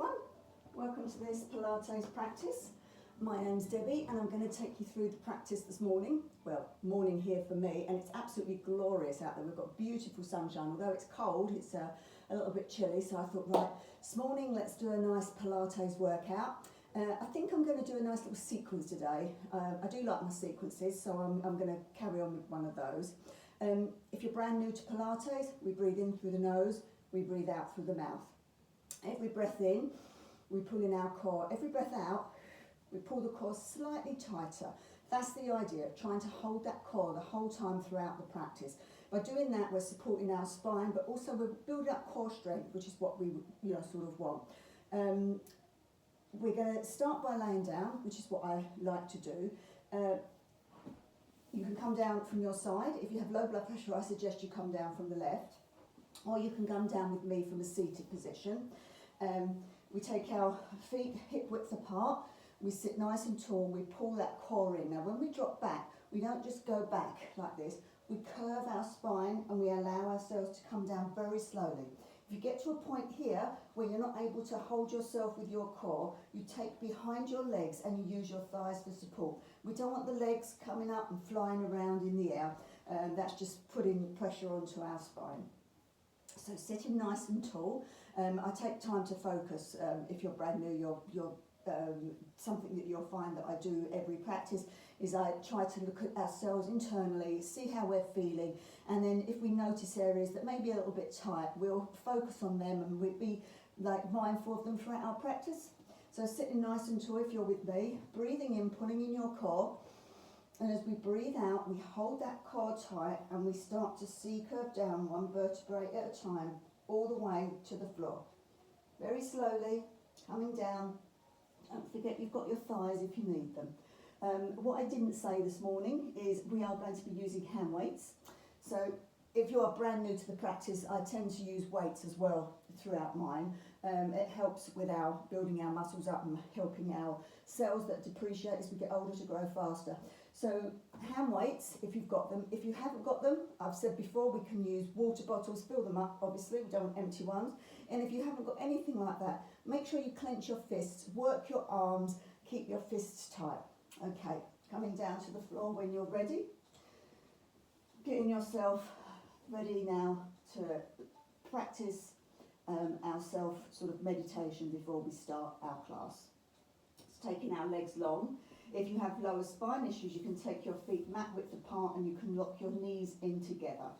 everyone, welcome to this Pilates practice. My name's Debbie and I'm going to take you through the practice this morning. Well, morning here for me, and it's absolutely glorious out there. We've got beautiful sunshine, although it's cold, it's a little bit chilly, so I thought, right, this morning let's do a nice Pilates workout. I think I'm going to do a nice little sequence today. I do like my sequences, so I'm going to carry on with one of those. If you're brand new to Pilates, we breathe in through the nose, we breathe out through the mouth. Every breath in, we pull in our core. Every breath out, we pull the core slightly tighter. That's the idea, trying to hold that core the whole time throughout the practice. By doing that, we're supporting our spine, but also we're building up core strength, which is what we sort of want. We're going to start by laying down, which is what I like to do. You can come down from your side. If you have low blood pressure, I suggest you come down from the left, or you can come down with me from a seated position. We take our feet hip width apart, we sit nice and tall, we pull that core in. Now when we drop back, we don't just go back like this, we curve our spine and we allow ourselves to come down very slowly. If you get to a point here where you're not able to hold yourself with your core, you take behind your legs and you use your thighs for support. We don't want the legs coming up and flying around in the air. That's just putting pressure onto our spine. So sitting nice and tall. I take time to focus. If you're brand new, something that you'll find that I do every practice is I try to look at ourselves internally, see how we're feeling, and then if we notice areas that may be a little bit tight, we'll focus on them and we'll be mindful of them throughout our practice. So sitting nice and tall if you're with me, breathing in, pulling in your core, and as we breathe out, we hold that core tight and we start to C-curve down one vertebrae at a time, all the way to the floor. Very slowly, coming down. Don't forget you've got your thighs if you need them. What I didn't say this morning is we are going to be using hand weights. So if you are brand new to the practice, I tend to use weights as well throughout mine. It helps with our building our muscles up and helping our cells that depreciate as we get older to grow faster. So hand weights, if you've got them. If you haven't got them, I've said before, we can use water bottles, fill them up, obviously, we don't want empty ones. And if you haven't got anything like that, make sure you clench your fists, work your arms, keep your fists tight. Okay, coming down to the floor when you're ready. Getting yourself ready now to practice our self sort of meditation before we start our class. It's taking our legs long. If you have lower spine issues, you can take your feet mat width apart and you can lock your knees in together.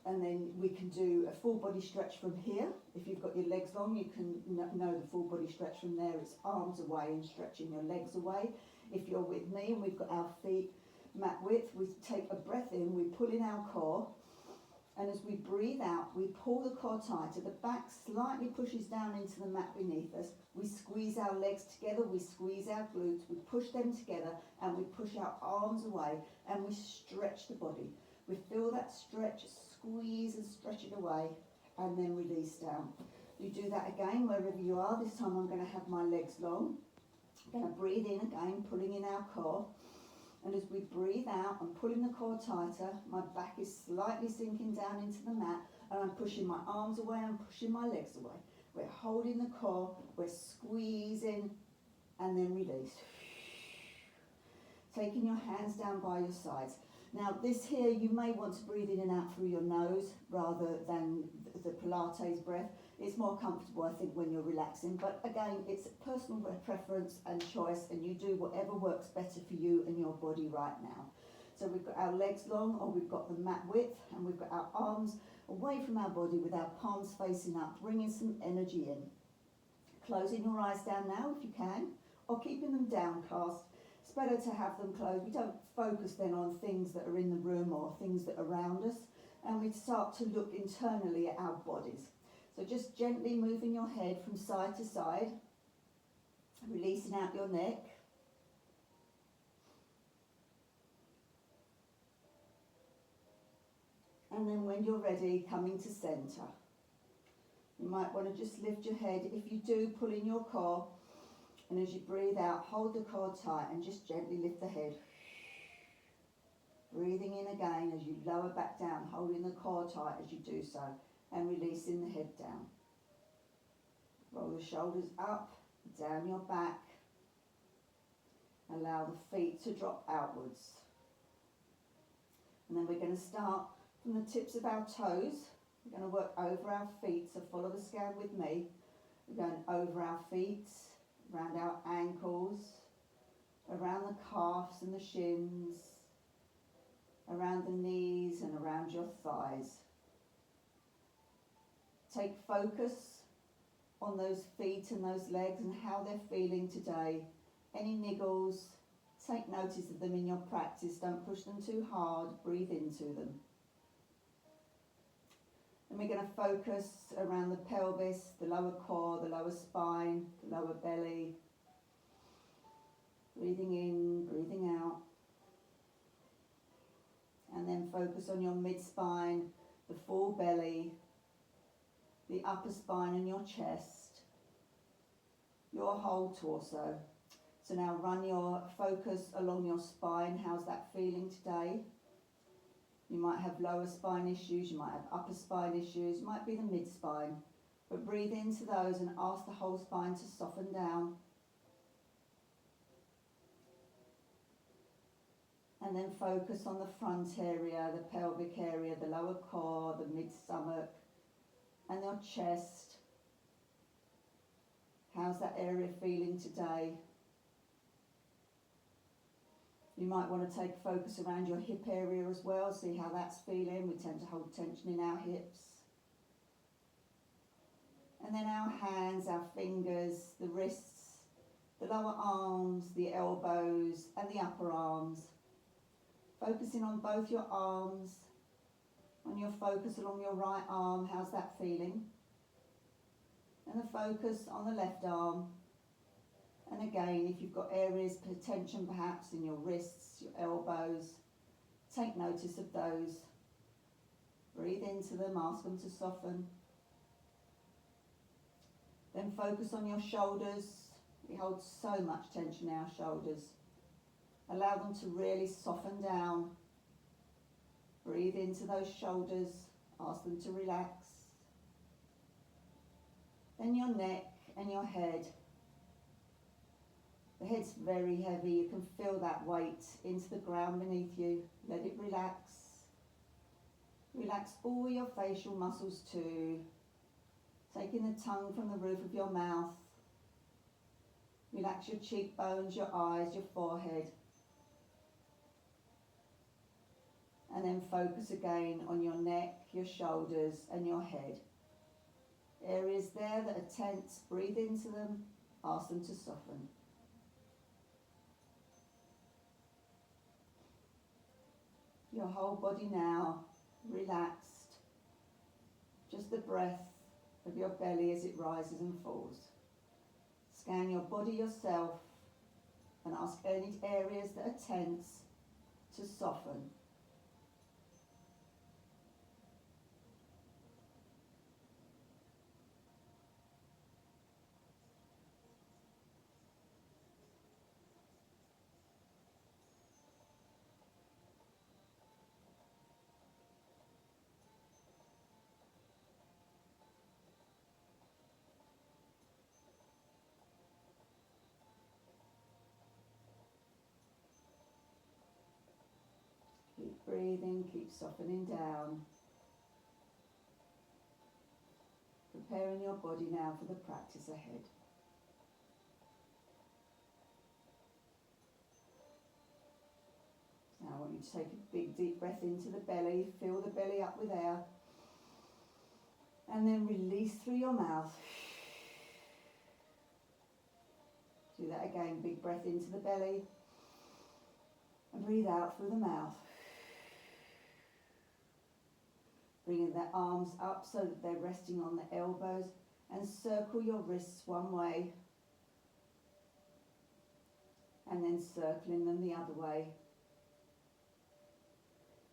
And then we can do a full body stretch from here. If you've got your legs long, you can know the full body stretch from there. It's arms away and stretching your legs away. If you're with me and we've got our feet mat width, we take a breath in, we pull in our core, and as we breathe out, we pull the core tighter. The back slightly pushes down into the mat beneath us. We squeeze our legs together, we squeeze our glutes, we push them together, and we push our arms away, and we stretch the body. We feel that stretch, squeeze and stretch it away, and then release down. You do that again wherever you are. This time I'm going to have my legs long. I'm going to breathe in again, pulling in our core. And as we breathe out, I'm pulling the core tighter. My back is slightly sinking down into the mat, and I'm pushing my arms away, I'm pushing my legs away. We're holding the core, we're squeezing, and then release. Taking your hands down by your sides. Now this here, you may want to breathe in and out through your nose rather than the Pilates breath. It's more comfortable, I think, when you're relaxing. But again, it's personal preference and choice, and you do whatever works better for you and your body right now. So we've got our legs long, or we've got the mat width, and we've got our arms away from our body with our palms facing up, bringing some energy in. Closing your eyes down now if you can, or keeping them downcast. It's better to have them closed. We don't focus then on things that are in the room or things that are around us, and we start to look internally at our bodies. So just gently moving your head from side to side, releasing out your neck. And then when you're ready, coming to center. You might want to just lift your head. If you do, pull in your core. And as you breathe out, hold the core tight and just gently lift the head. Breathing in again as you lower back down, holding the core tight as you do so, and releasing the head down. Roll the shoulders up, down your back. Allow the feet to drop outwards. And then we're going to start from the tips of our toes. We're going to work over our feet, so follow the scan with me. We're going over our feet, around our ankles, around the calves and the shins, around the knees and around your thighs. Take focus on those feet and those legs and how they're feeling today. Any niggles, take notice of them in your practice. Don't push them too hard, breathe into them. And we're going to focus around the pelvis, the lower core, the lower spine, the lower belly. Breathing in, breathing out. And then focus on your mid-spine, the full belly, the upper spine and your chest, your whole torso. So now run your focus along your spine. How's that feeling today? You might have lower spine issues, you might have upper spine issues, it might be the mid-spine. But breathe into those and ask the whole spine to soften down. And then focus on the front area, the pelvic area, the lower core, the mid-stomach, and your chest. How's that area feeling today? You might want to take focus around your hip area as well, see how that's feeling. We tend to hold tension in our hips. And then our hands, our fingers, the wrists, the lower arms, the elbows, and the upper arms. Focusing on both your arms, on your focus along your right arm, how's that feeling? And the focus on the left arm. And again, if you've got areas of tension perhaps in your wrists, your elbows, take notice of those. Breathe into them, ask them to soften. Then focus on your shoulders. We hold so much tension in our shoulders. Allow them to really soften down. Breathe into those shoulders, ask them to relax. Then your neck and your head. The head's very heavy, you can feel that weight into the ground beneath you. Let it relax. Relax all your facial muscles too. Taking the tongue from the roof of your mouth. Relax your cheekbones, your eyes, your forehead. And then focus again on your neck, your shoulders and your head. Areas there that are tense, breathe into them, ask them to soften. Your whole body now relaxed. Just the breath of your belly as it rises and falls. Scan your body yourself and ask any areas that are tense to soften. Keep breathing, keep softening down. Preparing your body now for the practice ahead. Now I want you to take a big deep breath into the belly, fill the belly up with air, and then release through your mouth. Do that again, big breath into the belly, and breathe out through the mouth. Bringing the arms up so that they're resting on the elbows, and circle your wrists one way and then circling them the other way.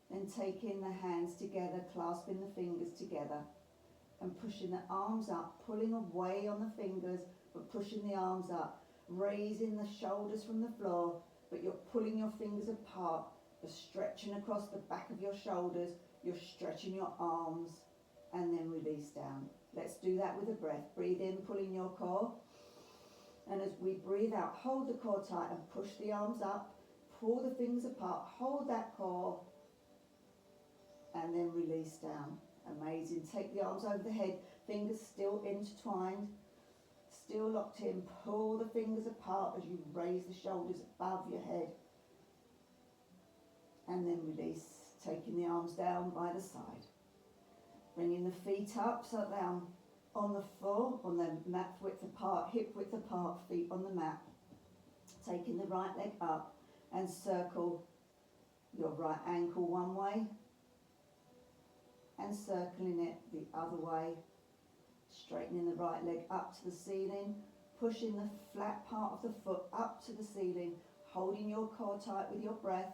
Then taking the hands together, clasping the fingers together and pushing the arms up, pulling away on the fingers but pushing the arms up, raising the shoulders from the floor but you're pulling your fingers apart, you're stretching across the back of your shoulders, you're stretching your arms, and then release down. Let's do that with a breath. Breathe in, pulling your core. And as we breathe out, hold the core tight and push the arms up. Pull the fingers apart. Hold that core. And then release down. Amazing. Take the arms over the head. Fingers still intertwined. Still locked in. Pull the fingers apart as you raise the shoulders above your head. And then release. Taking the arms down by the side. Bringing the feet up so down on the floor, on the mat width apart, hip width apart, feet on the mat. Taking the right leg up and circle your right ankle one way and circling it the other way. Straightening the right leg up to the ceiling, pushing the flat part of the foot up to the ceiling, holding your core tight with your breath.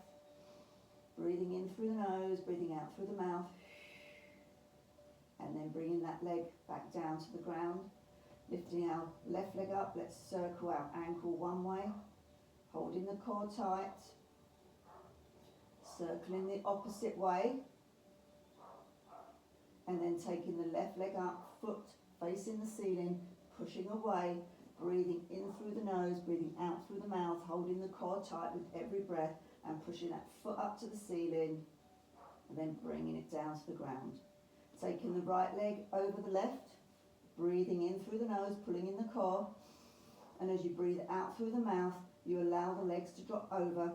Breathing in through the nose, breathing out through the mouth. And then bringing that leg back down to the ground. Lifting our left leg up, let's circle our ankle one way. Holding the core tight. Circling the opposite way. And then taking the left leg up, foot facing the ceiling, pushing away. Breathing in through the nose, breathing out through the mouth, holding the core tight with every breath. And pushing that foot up to the ceiling. And then bringing it down to the ground. Taking the right leg over the left, breathing in through the nose, pulling in the core, and as you breathe out through the mouth, you allow the legs to drop over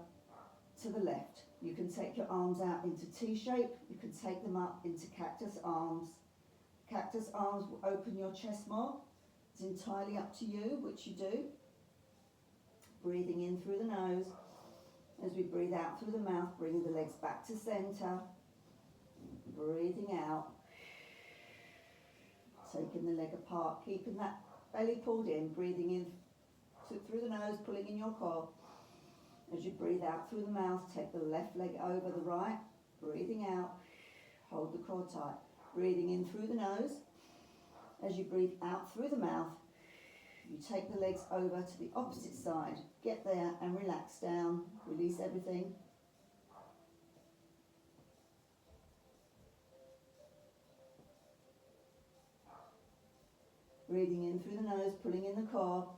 to the left. You can take your arms out into T-shape, you can take them up into cactus arms. Cactus arms will open your chest more. It's entirely up to you, which you do. Breathing in through the nose. As we breathe out through the mouth, bringing the legs back to center. Breathing out. Taking the leg apart, keeping that belly pulled in, breathing in through the nose, pulling in your core. As you breathe out through the mouth, take the left leg over the right, breathing out, hold the core tight. Breathing in through the nose. As you breathe out through the mouth, you take the legs over to the opposite side. Get there and relax down, release everything. Breathing in through the nose, pulling in the core.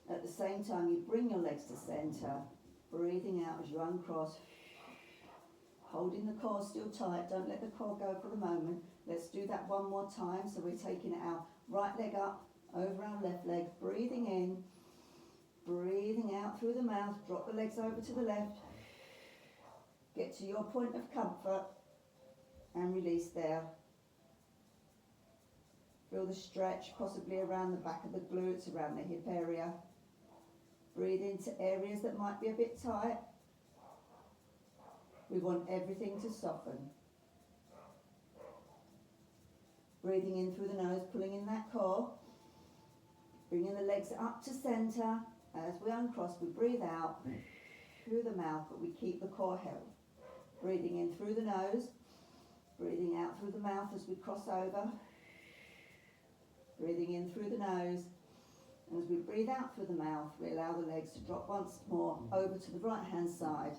At the same time, you bring your legs to center. Breathing out as you uncross. Holding the core still tight. Don't let the core go for the moment. Let's do that one more time. So we're taking our right leg up over our left leg. Breathing in. Breathing out through the mouth. Drop the legs over to the left. Get to your point of comfort. And release there. Feel the stretch, possibly around the back of the glutes, around the hip area. Breathe into areas that might be a bit tight. We want everything to soften. Breathing in through the nose, pulling in that core. Bringing the legs up to center. As we uncross, we breathe out through the mouth, but we keep the core held. Breathing in through the nose. Breathing out through the mouth as we cross over. Breathing in through the nose, and as we breathe out through the mouth, we allow the legs to drop once more over to the right hand side.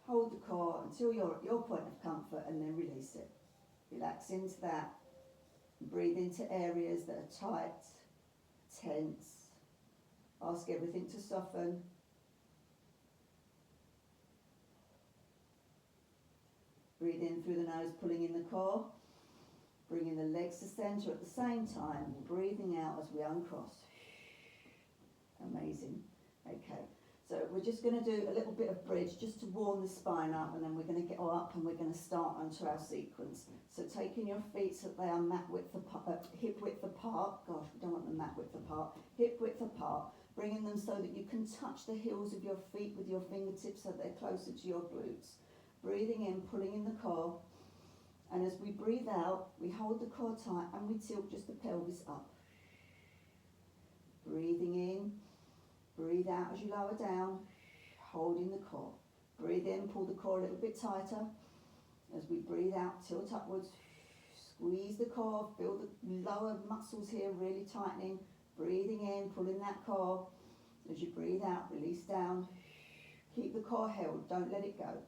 Hold the core until you're at your point of comfort and then release it. Relax into that. Breathe into areas that are tight, tense. Ask everything to soften. Breathe in through the nose, pulling in the core. Bringing the legs to center at the same time, breathing out as we uncross. Amazing. Okay, so we're just going to do a little bit of bridge just to warm the spine up, and then we're going to get up and we're going to start onto our sequence. So taking your feet so they are mat width apart, hip width apart. Gosh, we don't want them mat width apart. Hip width apart. Bringing them so that you can touch the heels of your feet with your fingertips so they're closer to your glutes. Breathing in, pulling in the core. And as we breathe out, we hold the core tight and we tilt just the pelvis up. Breathing in, breathe out as you lower down, holding the core. Breathe in, pull the core a little bit tighter. As we breathe out, tilt upwards, squeeze the core, feel the lower muscles here really tightening. Breathing in, pulling that core. As you breathe out, release down. Keep the core held, don't let it go.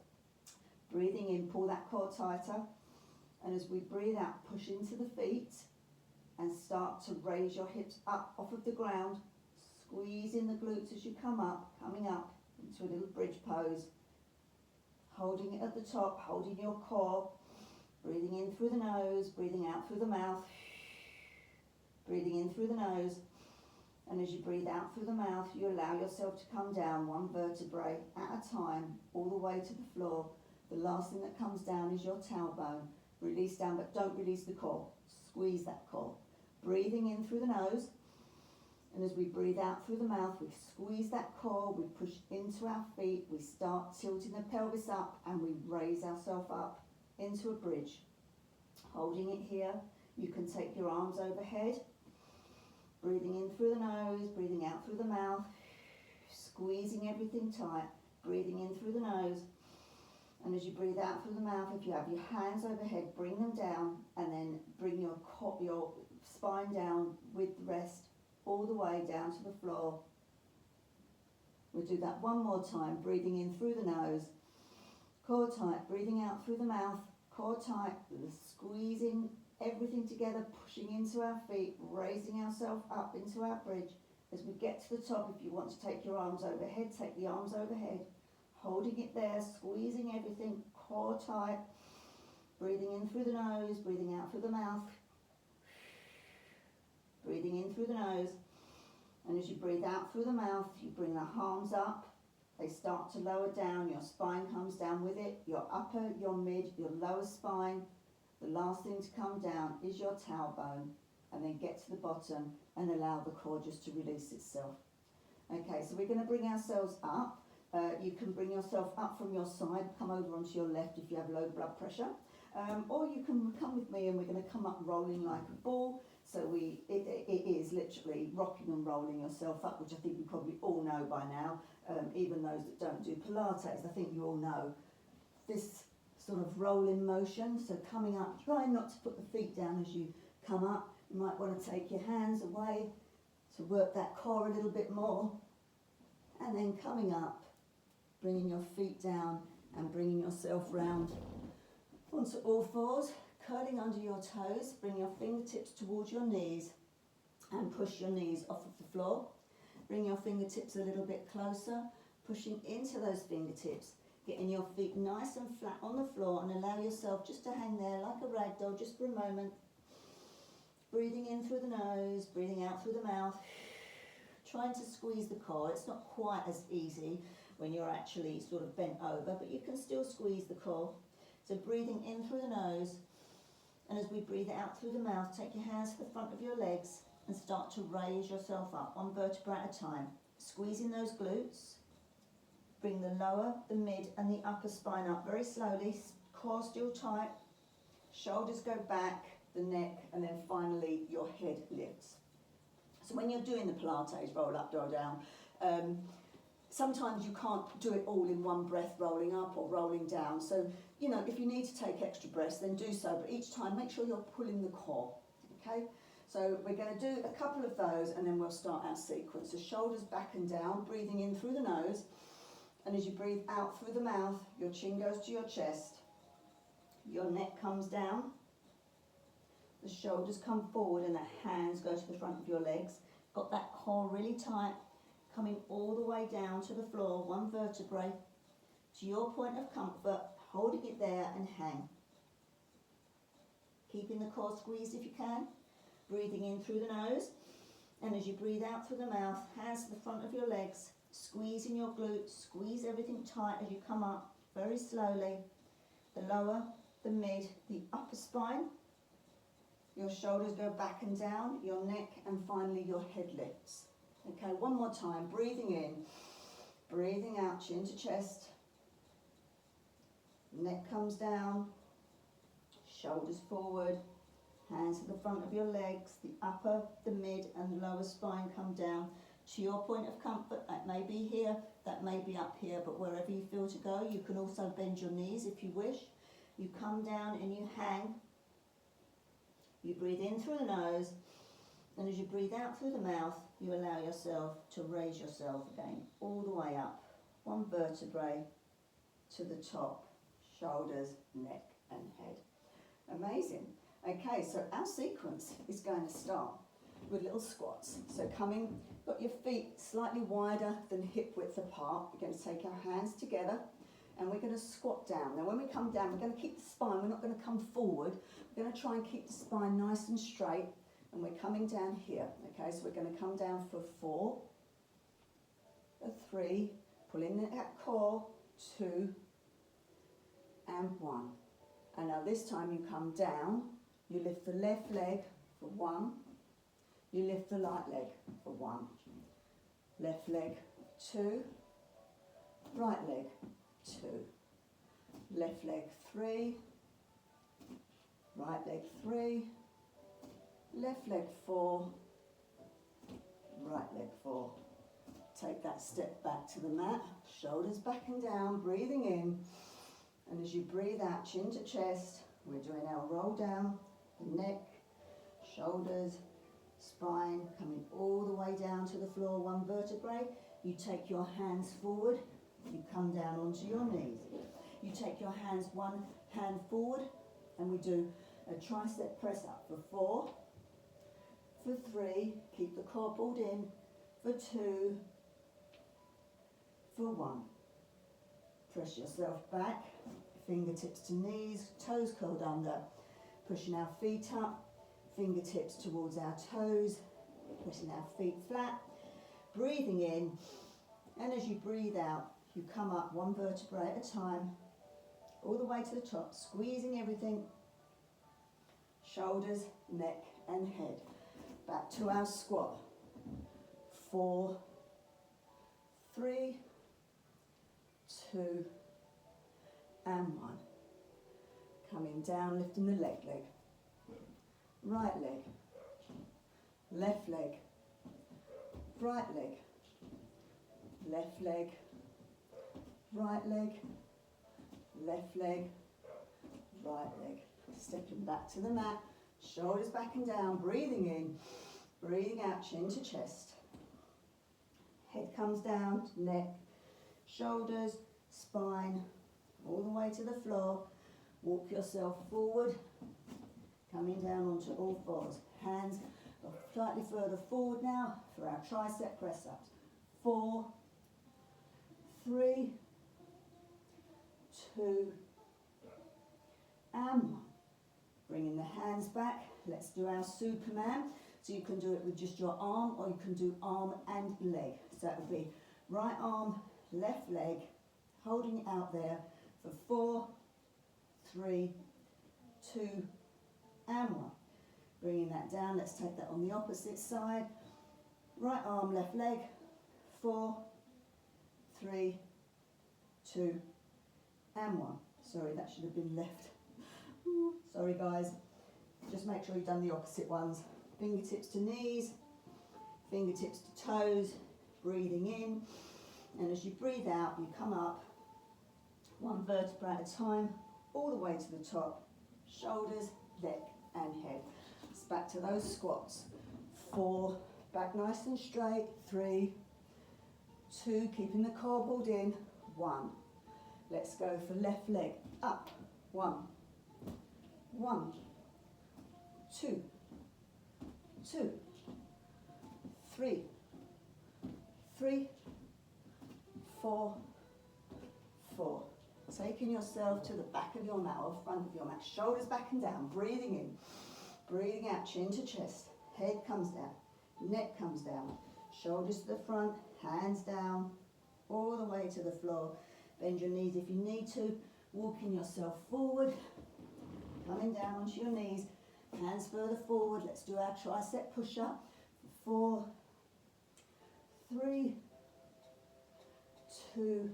Breathing in, pull that core tighter. And as we breathe out, push into the feet. and start to raise your hips up off of the ground, squeezing the glutes as you come up, coming up into a little bridge pose, holding it at the top, holding your core, breathing in through the nose, breathing out through the mouth, breathing in through the nose, and as you breathe out through the mouth, you allow yourself to come down one vertebrae at a time, all the way to the floor. The last thing that comes down is your tailbone. Release down, but don't release the core. Squeeze that core. Breathing in through the nose, and as we breathe out through the mouth, we squeeze that core, we push into our feet, we start tilting the pelvis up, and we raise ourselves up into a bridge. Holding it here, you can take your arms overhead, breathing in through the nose, breathing out through the mouth, squeezing everything tight, breathing in through the nose, and as you breathe out through the mouth, if you have your hands overhead, bring them down, and then bring your spine down with the rest, all the way down to the floor. We'll do that one more time, breathing in through the nose, core tight, breathing out through the mouth, core tight, squeezing everything together, pushing into our feet, raising ourselves up into our bridge. As we get to the top, if you want to take your arms overhead, take the arms overhead, holding it there, squeezing everything, core tight, breathing in through the nose, breathing out through the mouth, breathing in through the nose, and as you breathe out through the mouth, you bring the arms up, they start to lower down, your spine comes down with it, your upper, your mid, your lower spine. The last thing to come down is your tailbone, and then get to the bottom and allow the core just to release itself. Okay, so we're going to bring ourselves up. You can bring yourself up from your side, come over onto your left if you have low blood pressure, or you can come with me and we're going to come up rolling like a ball. So it is literally rocking and rolling yourself up, which I think you probably all know by now, even those that don't do Pilates. I think you all know this sort of rolling motion. So coming up, try not to put the feet down as you come up. You might want to take your hands away to work that core a little bit more, and then coming up, bringing your feet down and bringing yourself round onto all fours, curling under your toes, bring your fingertips towards your knees and push your knees off of the floor. Bring your fingertips a little bit closer, pushing into those fingertips, getting your feet nice and flat on the floor, and allow yourself just to hang there like a rag doll just for a moment. Breathing in through the nose, breathing out through the mouth, trying to squeeze the core. It's not quite as easy when you're actually sort of bent over, but you can still squeeze the core. So breathing in through the nose, and as we breathe out through the mouth, take your hands to the front of your legs and start to raise yourself up, one vertebra at a time. Squeezing those glutes, bring the lower, the mid and the upper spine up very slowly, core still tight, shoulders go back, the neck, and then finally your head lifts. So when you're doing the Pilates, roll up, roll down, sometimes you can't do it all in one breath, rolling up or rolling down. So, you know, if you need to take extra breaths, then do so. But each time, make sure you're pulling the core, okay? So we're going to do a couple of those, and then we'll start our sequence. So shoulders back and down, breathing in through the nose. And as you breathe out through the mouth, your chin goes to your chest. Your neck comes down. The shoulders come forward and the hands go to the front of your legs. Got that core really tight, coming all the way down to the floor, one vertebrae, to your point of comfort, holding it there and hang. Keeping the core squeezed if you can, breathing in through the nose, and as you breathe out through the mouth, hands to the front of your legs, squeezing your glutes, squeeze everything tight as you come up, very slowly, the lower, the mid, the upper spine, your shoulders go back and down, your neck, and finally your head lifts. Okay, one more time, breathing in, breathing out, chin to chest, neck comes down, shoulders forward, hands to the front of your legs, the upper, the mid and lower spine come down to your point of comfort. That may be here, that may be up here, but wherever you feel to go. You can also bend your knees if you wish. You come down and you hang. You breathe in through the nose, and as you breathe out through the mouth, you allow yourself to raise yourself again, all the way up, one vertebrae to the top, shoulders, neck and head. Amazing. Okay, so our sequence is going to start with little squats. So coming, got your feet slightly wider than hip width apart. We're going to take our hands together and we're going to squat down. Now when we come down, we're going to keep the spine, we're not going to come forward. We're going to try and keep the spine nice and straight, and we're coming down here. Okay, so we're going to come down for 4, a 3, pull in that core, 2, and 1. And now this time you come down, you lift the left leg for 1, you lift the right leg for 1, left leg 2, right leg 2, left leg 3, right leg 3, left leg 4, right leg 4. Take that step back to the mat, shoulders back and down, breathing in. And as you breathe out, chin to chest, we're doing our roll down, the neck, shoulders, spine, coming all the way down to the floor, 1 vertebrae. You take your hands forward, you come down onto your knees. You take your hands, 1 hand forward, and we do a tricep press up for 4, for 3, keep the core pulled in, for 2, for 1. Press yourself back, fingertips to knees, toes curled under, pushing our feet up, fingertips towards our toes, pressing our feet flat, breathing in, and as you breathe out, you come up 1 vertebrae at a time, all the way to the top, squeezing everything, shoulders, neck and head. Back to our squat. 4, 3, 2, and 1. Coming down, lifting the leg. Right leg, left leg, right leg, left leg, right leg, left leg, right leg. Stepping back to the mat, shoulders back and down, breathing in, breathing out, chin to chest. Head comes down, neck, shoulders, spine, all the way to the floor. Walk yourself forward, coming down onto all fours. Hands slightly further forward now for our tricep press ups. 4, 3, 2, and 1. Bringing the hands back, let's do our Superman. So you can do it with just your arm, or you can do arm and leg. So that would be right arm, left leg, holding it out there for 4, 3, 2, and 1. Bringing that down, let's take that on the opposite side. Right arm, left leg, 4, 3, 2, and 1. Sorry, that should have been left. Ooh, sorry guys. Just make sure you've done the opposite ones. Fingertips to knees, fingertips to toes, breathing in. And as you breathe out, you come up 1 vertebra at a time, all the way to the top, shoulders, neck and head. It's back to those squats. 4, back nice and straight, 3, 2, keeping the core pulled in, 1. Let's go for left leg, up, 1, 1, 2, 2, 3, 3, 4, 4. Taking yourself to the back of your mat or front of your mat, shoulders back and down, breathing in, breathing out, chin to chest, head comes down, neck comes down, shoulders to the front, hands down, all the way to the floor. Bend your knees if you need to, walking yourself forward, coming down onto your knees, hands further forward. Let's do our tricep push-up. 4, 3, 2,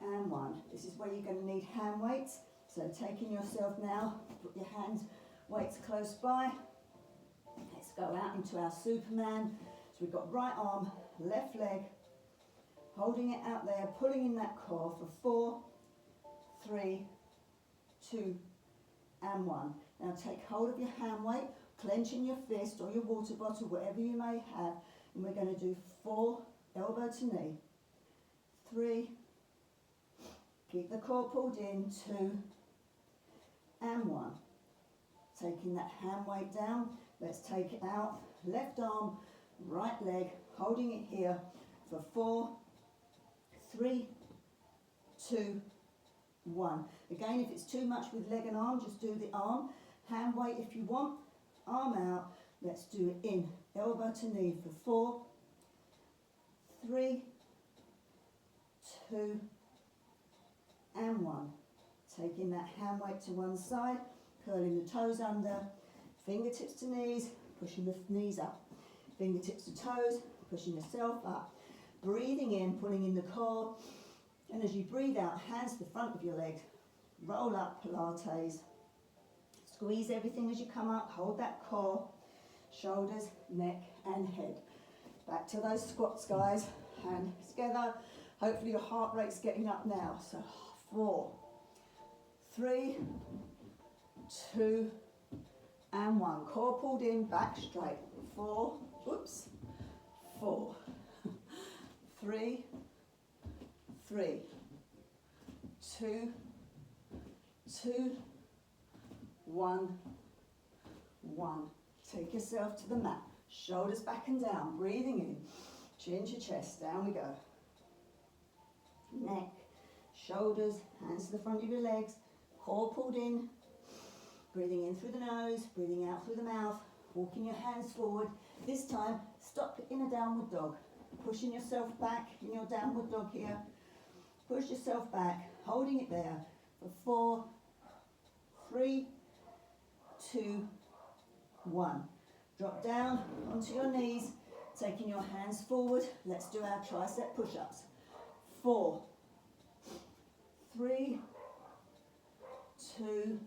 and 1. This is where you're going to need hand weights. So taking yourself now, put your hands, weights close by. Let's go out into our Superman. So we've got right arm, left leg, holding it out there, pulling in that core for 4, 3, 2, and 1. Now take hold of your hand weight, clenching your fist or your water bottle, whatever you may have, and we're going to do 4, elbow to knee, 3, keep the core pulled in, 2, and 1. taking that hand weight down. Let's take it out, left arm, right leg, holding it here for 4, 3, 2, 1. Again, if it's too much with leg and arm, just do the arm. Hand weight if you want, arm out. Let's do it in, elbow to knee for 4, 3, 2, and 1. Taking that hand weight to one side, curling the toes under, fingertips to knees, pushing the knees up. Fingertips to toes, pushing yourself up. Breathing in, pulling in the core. And as you breathe out, hands to the front of your legs. Roll up, Pilates. Squeeze everything as you come up. Hold that core, shoulders, neck and head. Back to those squats, guys. Hands together. Hopefully your heart rate's getting up now. So 4, 3, 2, and 1. Core pulled in, back straight. 4, 4, 3, 3, 2, 2, 1, 1. Take yourself to the mat. Shoulders back and down. Breathing in. Chin to chest. Down we go. Neck, shoulders, hands to the front of your legs. Core pulled in. Breathing in through the nose. Breathing out through the mouth. Walking your hands forward. This time, stop in a downward dog. Pushing yourself back in your downward dog here. Push yourself back, holding it there for 4, 3, 2, 1. Drop down onto your knees, taking your hands forward. Let's do our tricep push-ups. 4, 3, 2,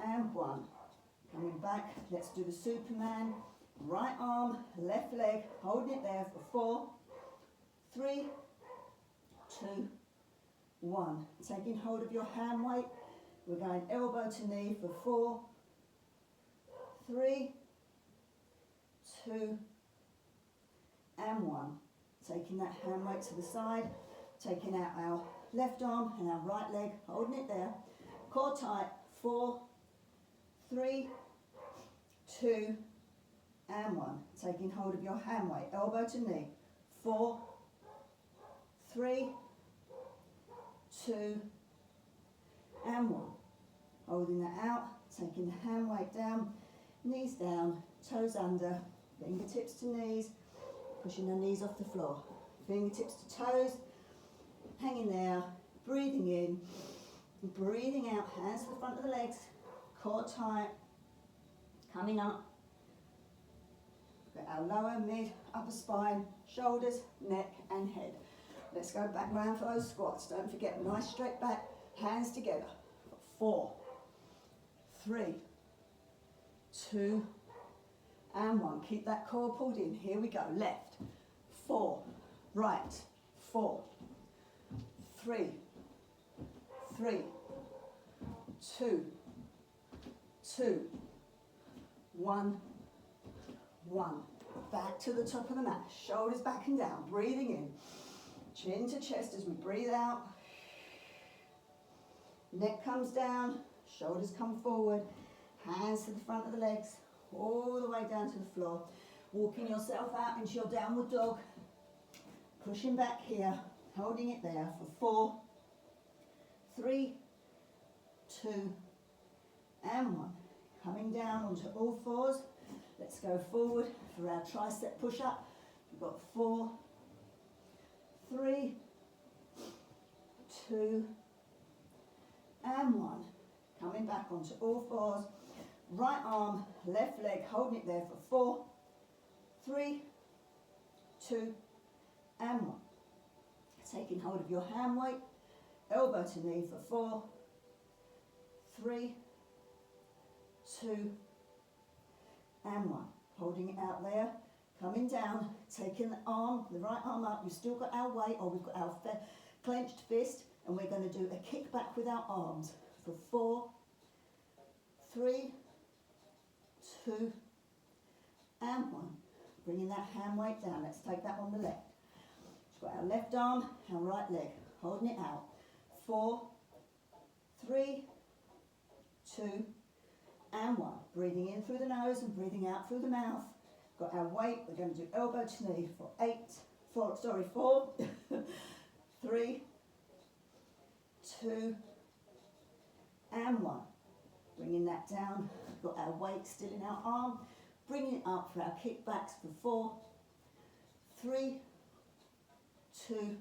and 1. Coming back, let's do the Superman. Right arm, left leg, holding it there for 4, 3, 2, 1. Taking hold of your hand weight. We're going elbow to knee for 4, 3, 2, and 1. Taking that hand weight to the side, taking out our left arm and our right leg, holding it there. Core tight, 4, 3, 2, and 1. Taking hold of your hand weight, elbow to knee. 4, 3, 2, and 1. Holding that out, taking the hand weight down, knees down, toes under, fingertips to knees, pushing the knees off the floor. Fingertips to toes, hanging there, breathing in, breathing out, hands to the front of the legs, core tight, coming up. Got our lower, mid, upper spine, shoulders, neck and head. Let's go back round for those squats. Don't forget, nice straight back, hands together. 4, 3, 2, and 1. Keep that core pulled in. Here we go. Left, 4, right, 4, 3, 3, 2, 2, 1, 1. Back to the top of the mat. Shoulders back and down. Breathing in. Chin to chest as we breathe out. Neck comes down. Shoulders come forward. Hands to the front of the legs. All the way down to the floor. Walking yourself out into your downward dog. Pushing back here. Holding it there for 4, 3, 2, and 1. Coming down onto all fours. Let's go forward for our tricep push-up. We've got 4, 3, 2, and 1. Coming back onto all fours. Right arm, left leg, holding it there for 4, 3, 2, and 1. Taking hold of your hand weight, elbow to knee for 4, 3, 2, and 1. Holding it out there, coming down, taking the arm, the right arm up. We've still got our weight, or we've got our clenched fist, and we're going to do a kick back with our arms for 4, 3, 2, and 1. Bringing that hand weight down. Let's take that on the left. We've got our left arm, our right leg, holding it out. 4, 3, 2, and 1. Breathing in through the nose and breathing out through the mouth. Got our weight, we're going to do elbow to knee for 4, 3, 2, and 1. Bringing that down, got our weight still in our arm. Bringing it up for our kickbacks for 4, 3, 2,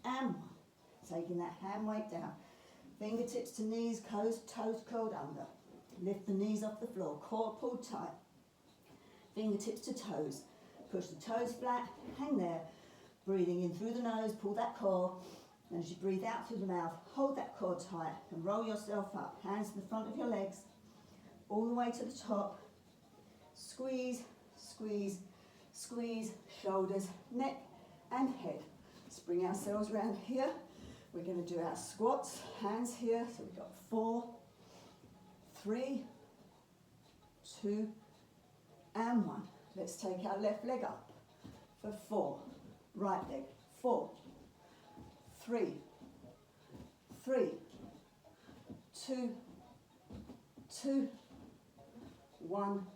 and 1. Taking that hand weight down. Fingertips to knees, toes curled under. Lift the knees off the floor, core pulled tight. Fingertips to toes. Push the toes flat, hang there. Breathing in through the nose, pull that core. And as you breathe out through the mouth, hold that core tight and roll yourself up. Hands to the front of your legs, all the way to the top. Squeeze, squeeze, squeeze, shoulders, neck and head. Let's bring ourselves around here. We're going to do our squats, hands here. So we've got 4, 3, 2, and 1. Let's take our left leg up for 4. Right leg, 4, 3, 2, 1,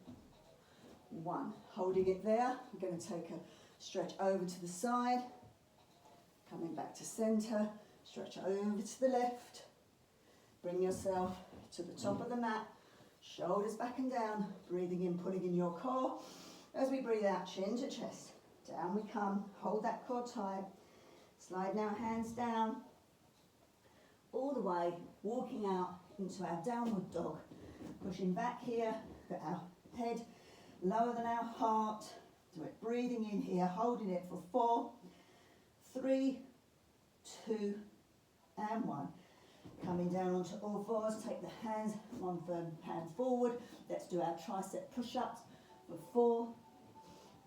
1. Holding it there. We're going to take a stretch over to the side. Coming back to center. Stretch over to the left. Bring yourself to the top of the mat. Shoulders back and down. Breathing in, pulling in your core. As we breathe out, chin to chest. Down we come. Hold that core tight. Sliding our hands down. All the way. Walking out into our downward dog. Pushing back here. Got our head lower than our heart. Do it. Breathing in here. Holding it for 4, 3, 2, and 1. Coming down onto all fours, take the hands, one firm hand forward. Let's do our tricep push-ups for 4,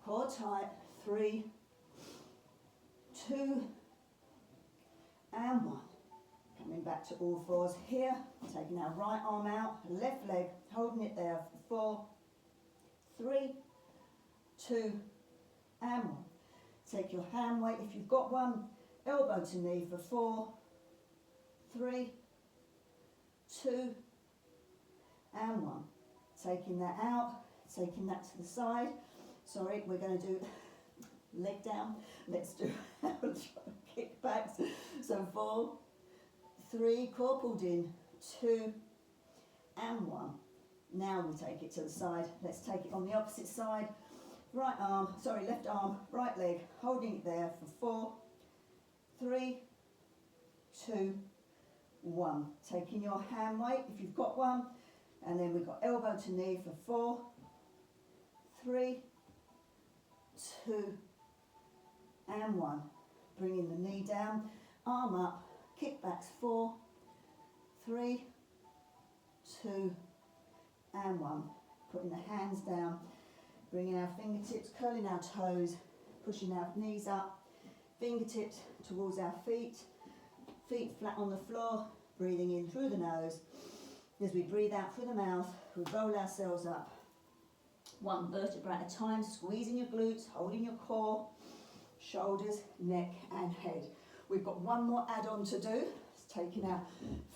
core tight, 3, 2, and 1. Coming back to all fours here, taking our right arm out, left leg, holding it there for 4, 3, 2, and 1. Take your hand weight if you've got one, elbow to knee for 4, 3, 2, and 1. Taking that out, taking that to the side. Sorry, we're going to do leg down. Let's do kickbacks. So 4, 3, core pulled in, 2, and 1. Now we take it to the side. Let's take it on the opposite side. Left arm, right leg, holding it there for 4, 3, 2, 1. Taking your hand weight if you've got one, and then we've got elbow to knee for 4, 3, 2, and 1. Bringing the knee down, arm up, kickbacks 4, 3, 2, and 1. Putting the hands down, bringing our fingertips, curling our toes, pushing our knees up, fingertips towards our feet flat on the floor, breathing in through the nose. As we breathe out through the mouth, we roll ourselves up. One vertebra at a time, squeezing your glutes, holding your core, shoulders, neck and head. We've got one more add-on to do. It's taking our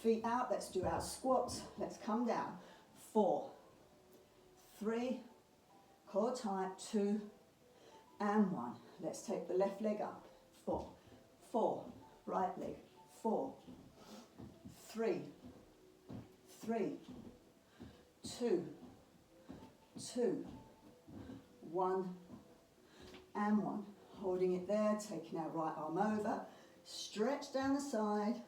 feet out. Let's do our squats. Let's come down. 4, 3, core tight, 2, and 1. Let's take the left leg up. 4, right leg, 4, 3, 2, 1, and 1. Holding it there, taking our right arm over, stretch down the side,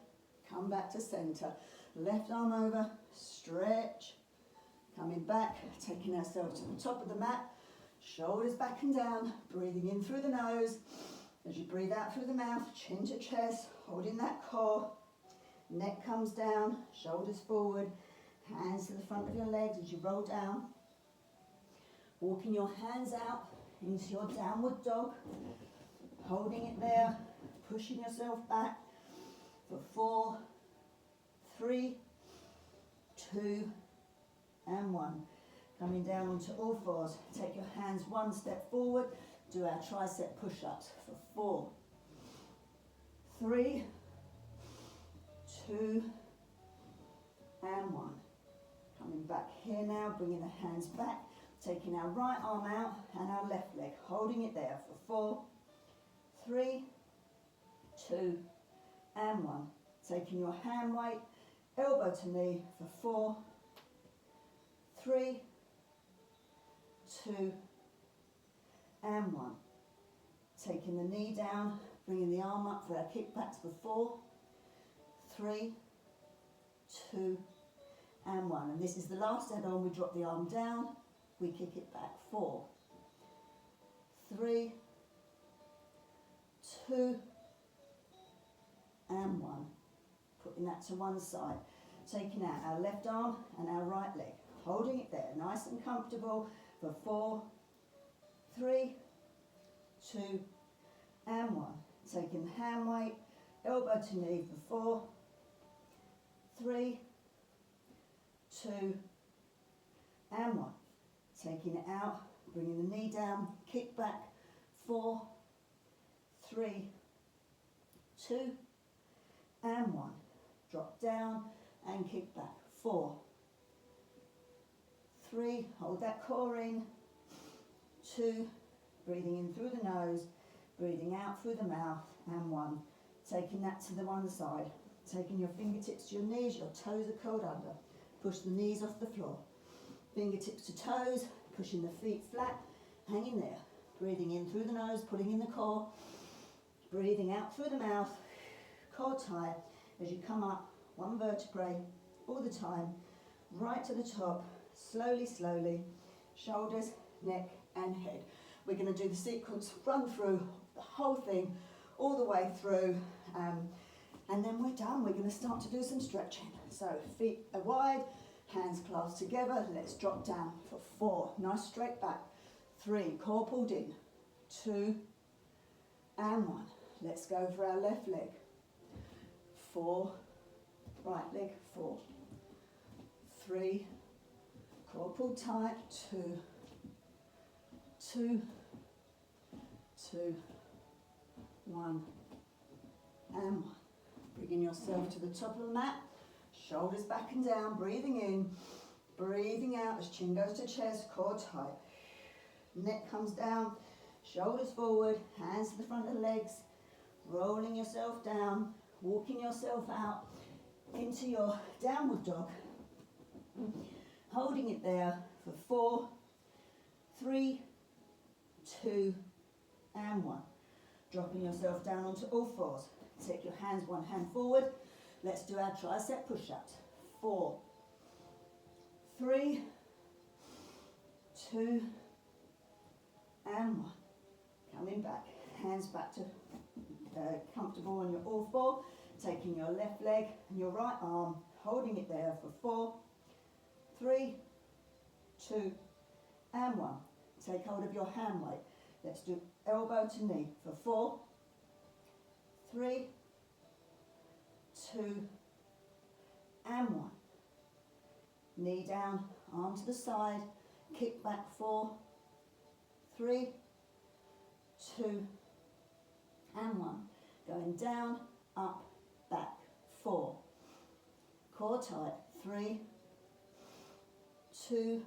come back to center. Left arm over, stretch, coming back, taking ourselves to the top of the mat, shoulders back and down, breathing in through the nose. As you breathe out through the mouth, chin to chest, holding that core. Neck comes down, shoulders forward, hands to the front of your legs as you roll down. Walking your hands out into your downward dog, holding it there, pushing yourself back for 4, 3, 2, and 1. Coming down onto all fours, take your hands one step forward, do our tricep push-ups for 4, 3, 2, and 1. Coming back here now, bringing the hands back, taking our right arm out and our left leg, holding it there for 4, 3, 2, and 1. Taking your hand weight, elbow to knee for 4, 3, 2, and 1. Taking the knee down, bringing the arm up for our kickbacks for 4, 3, 2, and 1. And this is the last add-on. We drop the arm down, we kick it back. 4, 3, 2, and 1. Putting that to one side. Taking out our left arm and our right leg. Holding it there, nice and comfortable for 4, 3, 2, and 1. Taking the hand weight, elbow to knee for 4, 3, 2, and 1. Taking it out, bringing the knee down, kick back, 4, 3, 2, and 1. Drop down and kick back, 4, 3, hold that core in, 2, breathing in through the nose, breathing out through the mouth, and 1. Taking that to the one side, taking your fingertips to your knees, your toes are curled under. Push the knees off the floor. Fingertips to toes, pushing the feet flat, hanging there. Breathing in through the nose, pulling in the core. Breathing out through the mouth, core tight. As you come up, one vertebrae all the time, right to the top, slowly, slowly, shoulders, neck and head. We're going to do the sequence, run through the whole thing, all the way through, and then we're done. We're going to start to do some stretching. So feet are wide, hands clasped together. Let's drop down for 4. Nice straight back. 3, core pulled in. 2, and 1. Let's go for our left leg. 4, right leg, 4, 3, core pulled tight, 2, 2, 2, 1, and 1. Bringing yourself to the top of the mat, shoulders back and down, breathing in, breathing out as chin goes to chest, core tight. Neck comes down, shoulders forward, hands to the front of the legs, rolling yourself down, walking yourself out into your downward dog. Holding it there for 4, 3, 2, and 1. Dropping yourself down onto all fours. Take your hands, one hand forward. Let's do our tricep push-ups. 4, 3, 2, and 1. Coming back, hands back to comfortable on your all 4. Taking your left leg and your right arm, holding it there for 4, 3, 2, and 1. Take hold of your hand weight. Let's do elbow to knee for 4, 3, 2, and 1. Knee down, arm to the side, kick back 4, 3, 2, and 1. Going down, up, back, 4. Core tight, 3, 2,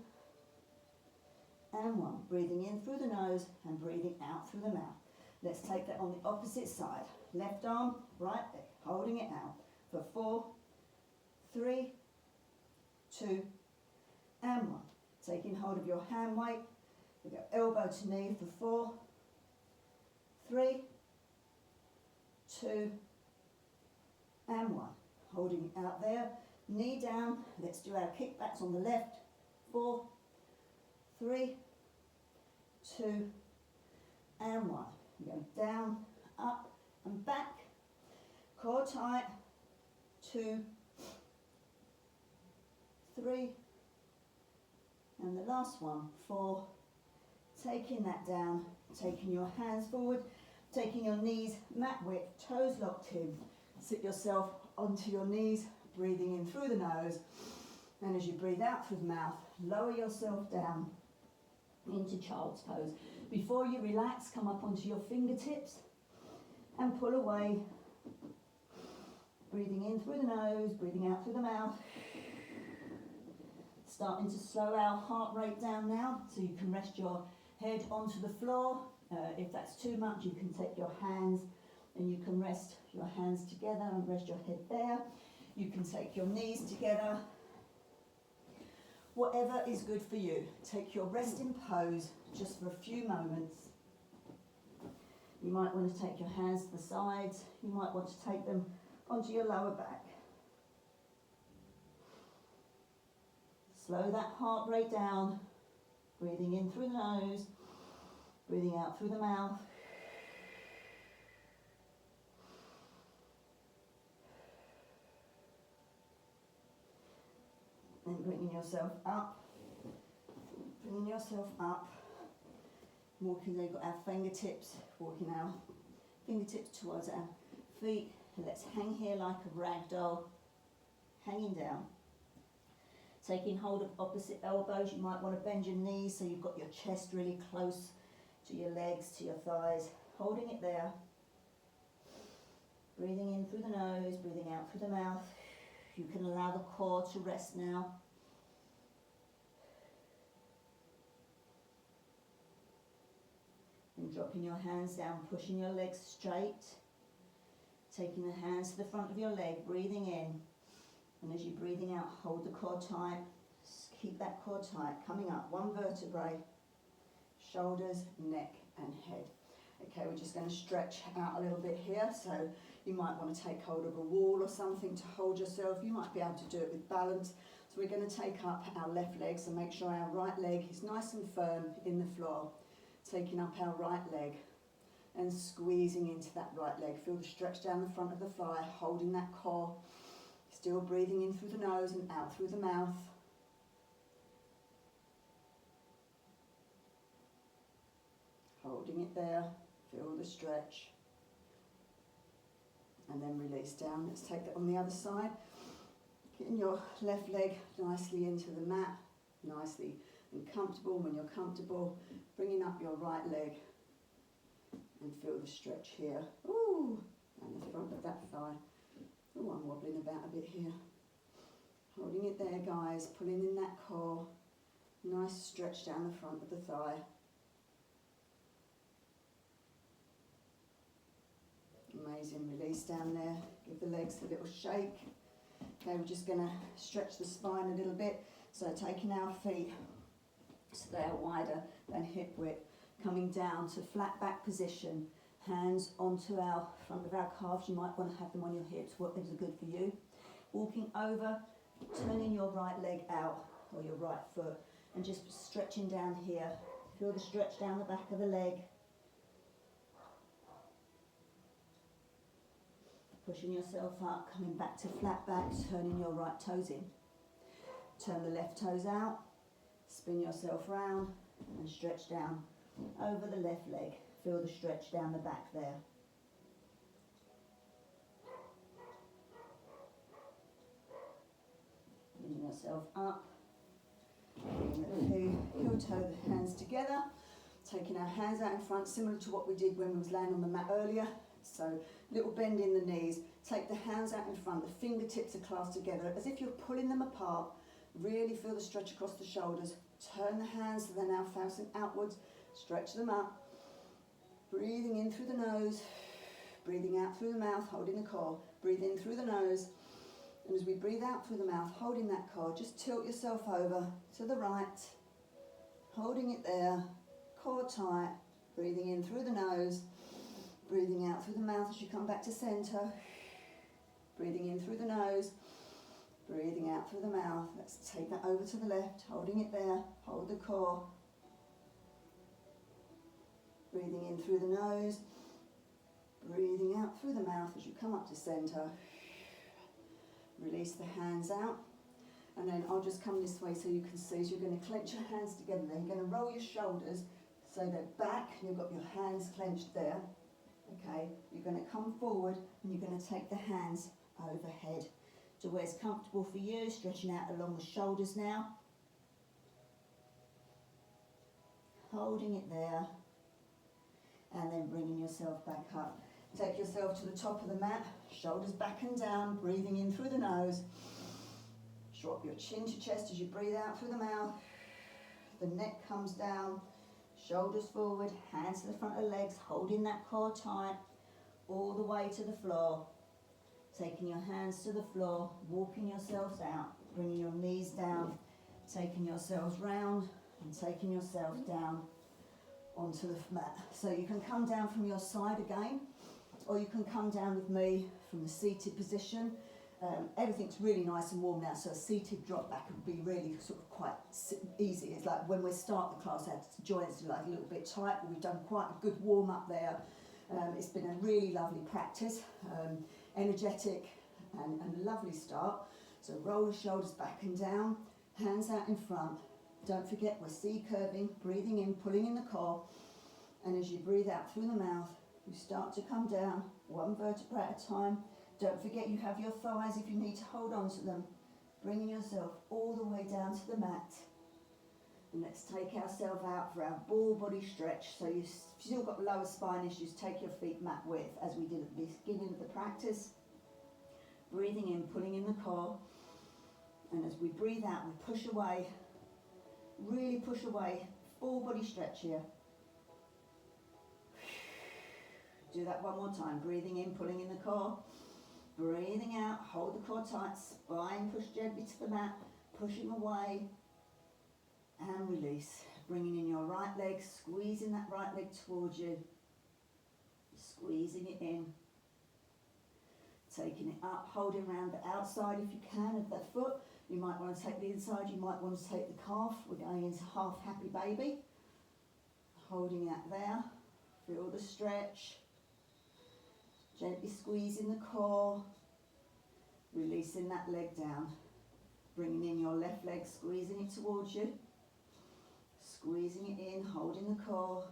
and 1. Breathing in through the nose and breathing out through the mouth. Let's take that on the opposite side. Left arm, right leg, holding it out for 4, 3, 2, and 1. Taking hold of your hand weight. We go elbow to knee for 4, 3, 2, and 1. Holding it out there. Knee down. Let's do our kickbacks on the left. 4, 3, 2, and 1. We go down, up, and back. Core tight. 2, 3, and the last one, 4. Taking that down, taking your hands forward, taking your knees mat width, toes locked in. Sit yourself onto your knees, breathing in through the nose, and as you breathe out through the mouth, lower yourself down into child's pose. Before you relax, come up onto your fingertips and pull away. Breathing in through the nose, breathing out through the mouth. Starting to slow our heart rate down now, so you can rest your head onto the floor. If that's too much, you can take your hands and you can rest your hands together and rest your head there. You can take your knees together. Whatever is good for you. Take your resting pose just for a few moments. You might want to take your hands to the sides. You might want to take them onto your lower back. Slow that heart rate down. Breathing in through the nose. Breathing out through the mouth. And bringing yourself up. Bringing yourself up. Walking, we've got our fingertips. Walking our fingertips towards our feet. And let's hang here like a rag doll. Hanging down. Taking hold of opposite elbows. You might want to bend your knees so you've got your chest really close to your legs, to your thighs. Holding it there. Breathing in through the nose, breathing out through the mouth. You can allow the core to rest now. And dropping your hands down, pushing your legs straight. Taking the hands to the front of your leg, breathing in. And as you're breathing out, hold the core tight. Keep that core tight. Coming up, one vertebrae, shoulders, neck and head. Okay, we're just going to stretch out a little bit here. So you might want to take hold of a wall or something to hold yourself. You might be able to do it with balance. So we're going to take up our left leg. So make sure our right leg is nice and firm in the floor. Taking up our right leg and squeezing into that right leg. Feel the stretch down the front of the thigh, holding that core. Still breathing in through the nose and out through the mouth. Holding it there, feel the stretch. And then release down. Let's take that on the other side. Getting your left leg nicely into the mat, nicely and comfortable. When you're comfortable, bringing up your right leg and feel the stretch here. Ooh, and the front of that thigh. Oh, I'm wobbling about a bit here. Holding it there, guys, pulling in that core. Nice stretch down the front of the thigh. Amazing, release down there. Give the legs a little shake. Okay, we're just going to stretch the spine a little bit. So taking our feet so they are wider than hip width. Coming down to flat back position. Hands onto our front of our calves. You might want to have them on your hips, whatever's good for you. Walking over, turning your right leg out, or your right foot, and just stretching down here. Feel the stretch down the back of the leg. Pushing yourself up, coming back to flat back, turning your right toes in. Turn the left toes out, spin yourself round, and stretch down over the left leg. Feel the stretch down the back there. Bringing yourself up. Bringing the heel toe, the hands together. Taking our hands out in front, similar to what we did when we was laying on the mat earlier. So, little bend in the knees. Take the hands out in front. The fingertips are clasped together as if you're pulling them apart. Really feel the stretch across the shoulders. Turn the hands so they're now facing outwards. Stretch them up. Breathing in through the nose, breathing out through the mouth, holding the core. Breathe in through the nose, and as we breathe out through the mouth, holding that core, just tilt yourself over to the right, holding it there, core tight, breathing in through the nose, breathing out through the mouth as you come back to center, breathing in through the nose, breathing out through the mouth. Let's take that over to the left, holding it there, hold the core. Breathing in through the nose, breathing out through the mouth as you come up to center. Release the hands out, and then I'll just come this way so you can see. So you're going to clench your hands together. Then you're going to roll your shoulders so they're back. You've got your hands clenched there. Okay, you're going to come forward and you're going to take the hands overhead to where it's comfortable for you. Stretching out along the shoulders now. Holding it there. And then bringing yourself back up. Take yourself to the top of the mat, shoulders back and down, breathing in through the nose. Drop your chin to chest as you breathe out through the mouth. The neck comes down, shoulders forward, hands to the front of the legs, holding that core tight, all the way to the floor. Taking your hands to the floor, walking yourselves out, bringing your knees down, taking yourselves round and taking yourself down onto the mat. So you can come down from your side again, or you can come down with me from the seated position. Everything's really nice and warm now, so a seated drop back would be really sort of quite easy. It's like when we start the class, our joints are like a little bit tight, but we've done quite a good warm up there. It's been a really lovely practice, energetic and lovely start. So roll the shoulders back and down, hands out in front. Don't forget we're C curving, breathing in, pulling in the core, and as you breathe out through the mouth, you start to come down, one vertebra at a time. Don't forget you have your thighs if you need to hold on to them, bringing yourself all the way down to the mat. And let's take ourselves out for our ball body stretch. So you've still got lower spine issues, take your feet mat width as we did at the beginning of the practice. Breathing in, pulling in the core. And as we breathe out, we push away, really push away, full body stretch here. Do that one more time, breathing in, pulling in the core. Breathing out, hold the core tight, spine push gently to the mat, pushing away, and release. Bringing in your right leg, squeezing that right leg towards you, squeezing it in, taking it up, holding around the outside if you can of that foot. You might want to take the inside, you might want to take the calf. We're going into half happy baby. Holding that there, feel the stretch. Gently squeezing the core, releasing that leg down. Bringing in your left leg, squeezing it towards you. Squeezing it in, holding the core.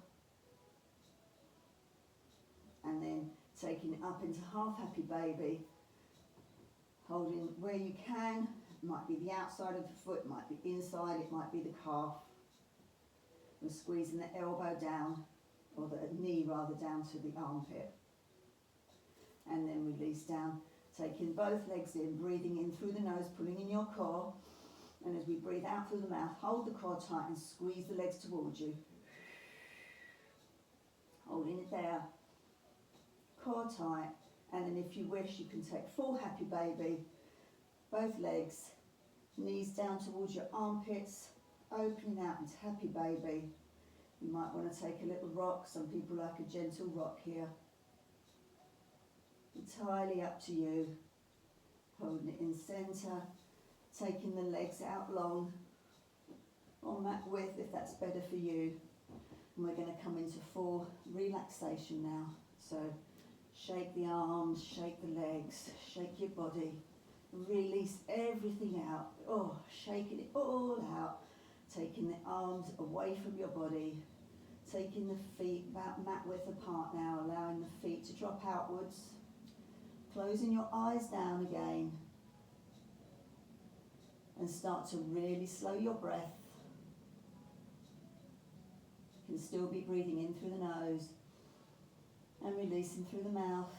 And then taking it up into half happy baby. Holding where you can. It might be the outside of the foot, it might be inside, it might be the calf. And squeezing the elbow down, or the knee rather, down to the armpit. And then release down, taking both legs in, breathing in through the nose, pulling in your core. And as we breathe out through the mouth, hold the core tight and squeeze the legs towards you. Holding it there, core tight. And then if you wish, you can take full happy baby, both legs, knees down towards your armpits, opening out into happy baby. You might want to take a little rock. Some people like a gentle rock here. Entirely up to you. Holding it in centre, taking the legs out long, or mat width if that's better for you. And we're going to come into full relaxation now. So shake the arms, shake the legs, shake your body, release everything out. Oh, shaking it all out, taking the arms away from your body, taking the feet about mat width apart now, allowing the feet to drop outwards. Closing your eyes down again and start to really slow your breath. You can still be breathing in through the nose and releasing through the mouth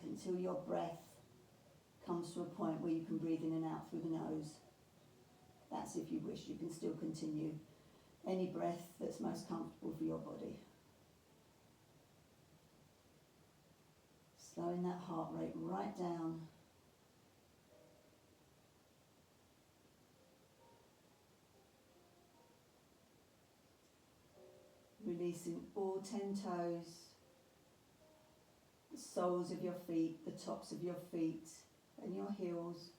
until your breath comes to a point where you can breathe in and out through the nose. That's if you wish. You can still continue any breath that's most comfortable for your body. Slowing that heart rate right down. Releasing all 10 toes, the soles of your feet, the tops of your feet and your heels,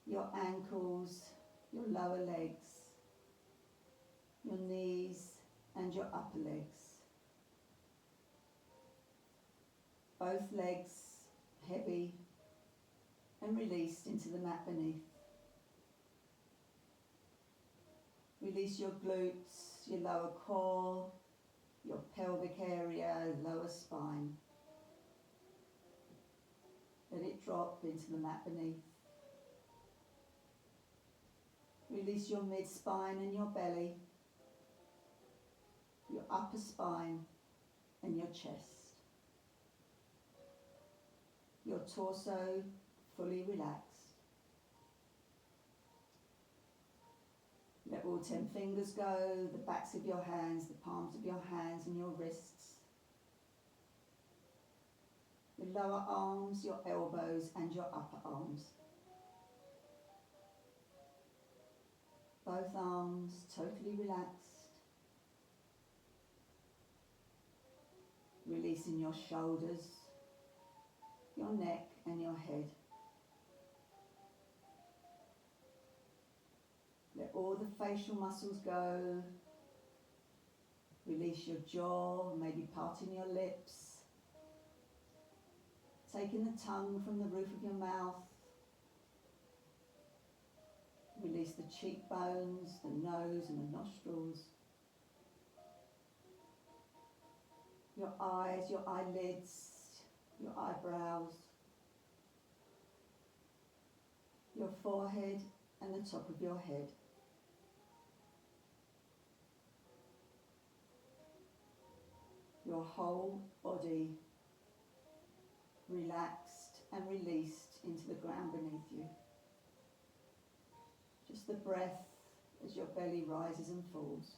your ankles, your lower legs, your knees and your upper legs. Both legs heavy and released into the mat beneath. Release your glutes, your lower core, your pelvic area, lower spine. Let it drop into the mat beneath. Release your mid-spine and your belly, your upper spine and your chest. Your torso, fully relaxed. Let all 10 fingers go, the backs of your hands, the palms of your hands and your wrists. Your lower arms, your elbows and your upper arms. Both arms totally relaxed. Releasing your shoulders, your neck and your head. Let all the facial muscles go. Release your jaw, maybe parting your lips. Taking the tongue from the roof of your mouth. Release the cheekbones, the nose and the nostrils. Your eyes, your eyelids, your eyebrows. Your forehead and the top of your head. Your whole body relaxed and released into the ground beneath you. Just the breath as your belly rises and falls.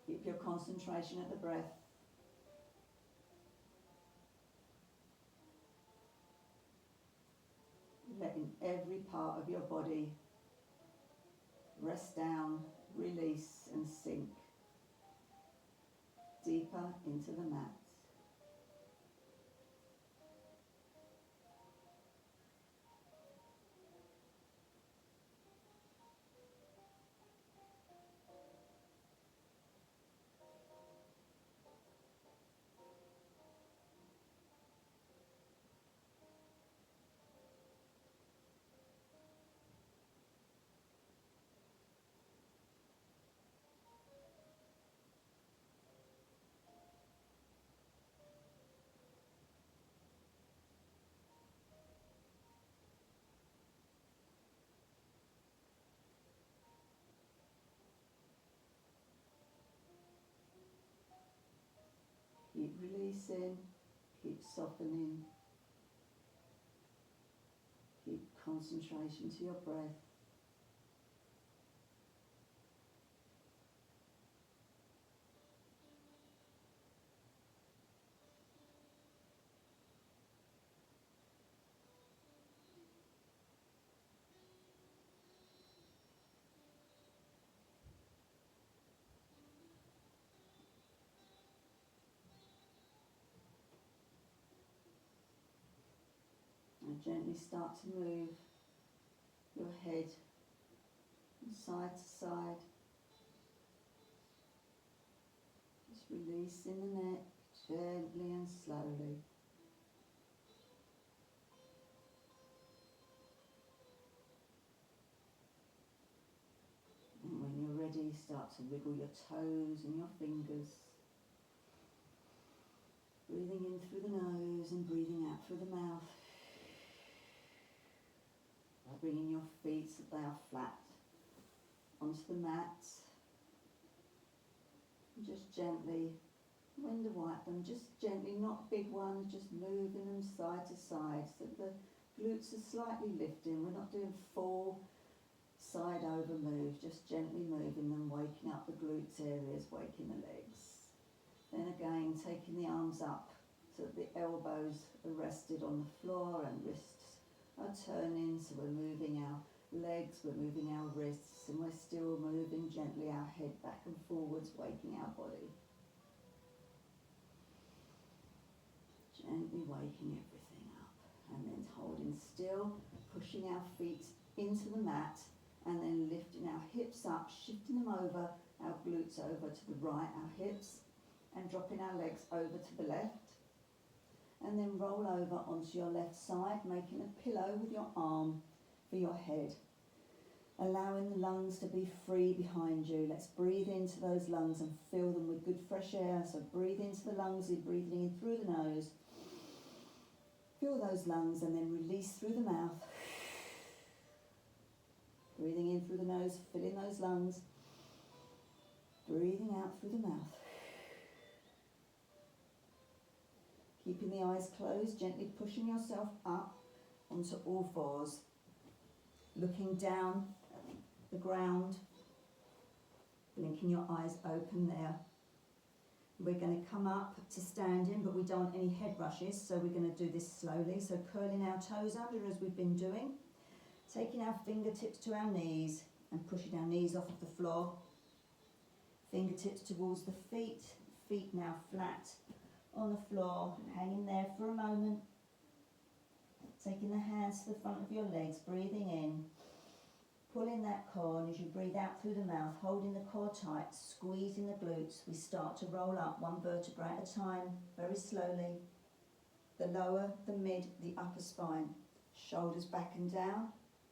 Keep your concentration at the breath. Letting every part of your body rest down, release and sink deeper into the mat. Keep releasing, keep softening, keep concentration to your breath. And gently start to move your head from side to side. Just releasing the neck gently and slowly. And when you're ready, start to wiggle your toes and your fingers. Breathing in through the nose and breathing out through the mouth. Bringing your feet so they are flat onto the mat. And just gently, when to wipe them, just gently, not big ones, just moving them side to side so the glutes are slightly lifting. We're not doing full side over moves, just gently moving them, waking up the glutes areas, waking the legs. Then again, taking the arms up so that the elbows are rested on the floor and wrists are turning, so we're moving our legs, we're moving our wrists, and we're still moving gently our head back and forwards, waking our body. Gently waking everything up, and then holding still, pushing our feet into the mat, and then lifting our hips up, shifting them over, our glutes over to the right, our hips, and dropping our legs over to the left. And then roll over onto your left side, making a pillow with your arm for your head. Allowing the lungs to be free behind you. Let's breathe into those lungs and fill them with good fresh air. So breathe into the lungs, breathing in through the nose. Fill those lungs and then release through the mouth. Breathing in through the nose, filling those lungs. Breathing out through the mouth. Keeping the eyes closed, gently pushing yourself up onto all fours. Looking down at the ground, blinking your eyes open there. We're going to come up to standing, but we don't want any head rushes, so we're going to do this slowly. So curling our toes under as we've been doing, taking our fingertips to our knees and pushing our knees off of the floor. Fingertips towards the feet, feet now flat on the floor, hanging there for a moment. Taking the hands to the front of your legs, breathing in, pulling that core, and as you breathe out through the mouth, holding the core tight, squeezing the glutes, we start to roll up one vertebra at a time, very slowly. The lower, the mid, the upper spine. Shoulders back and down,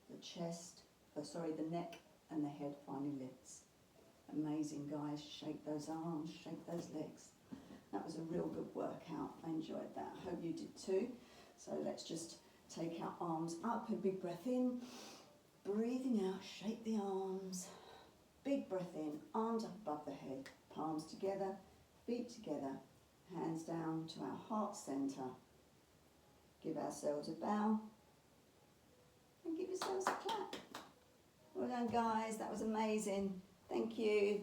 the chest, the neck and the head finally lifts. Amazing, guys. Shake those arms, shake those legs. That was a real good workout. I enjoyed that. I hope you did too. So let's just take our arms up, a big breath in, breathing out, shake the arms, big breath in, arms up above the head, palms together, feet together, hands down to our heart centre. Give ourselves a bow and give yourselves a clap. Well done, guys, that was amazing. Thank you.